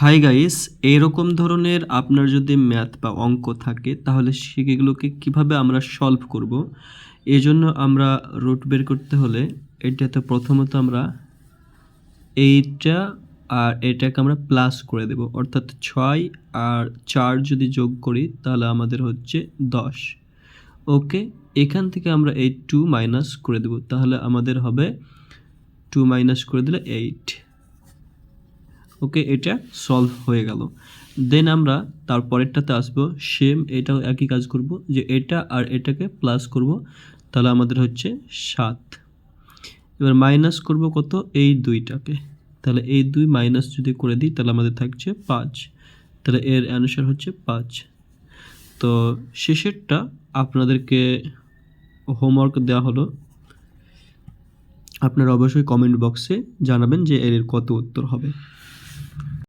Hi guys, এরকম ধরনের আপনার যদি ম্যাথ বা অঙ্ক থাকে তাহলে সেগুলোকে কিভাবে আমরা সলভ করব। এজন্য আমরা রুট বের করতে হলে এটাতে প্রথমত আমরা এইটা আর এটাকে আমরা প্লাস করে দেব, অর্থাৎ 6 আর 4 যদি যোগ করি তাহলে আমাদের হচ্ছে 10। ওকে, এখান থেকে আমরা এই 2 মাইনাস করে দেব, তাহলে আমাদের হবে 2 মাইনাস করে দিলে 8। ওকে, এটা সলভ হয়ে গেল। দেন আমরা তারপরেরটাতে আসবো, সেম এটাও একই কাজ করব, যে এটা আর এটাকে প্লাস করব, তাহলে আমাদের হচ্ছে 7। এবার মাইনাস করব কত, এই দুইটাকে, তাহলে এই 2 মাইনাস যদি করে দিই তাহলে আমাদের থাকছে 5, তাহলে এর অ্যান্সার হচ্ছে 5। তো শেষেরটা আপনাদেরকে হোমওয়ার্ক দেওয়া হলো, আপনারা অবশ্যই কমেন্ট বক্সে জানাবেন যে এর কত উত্তর হবে।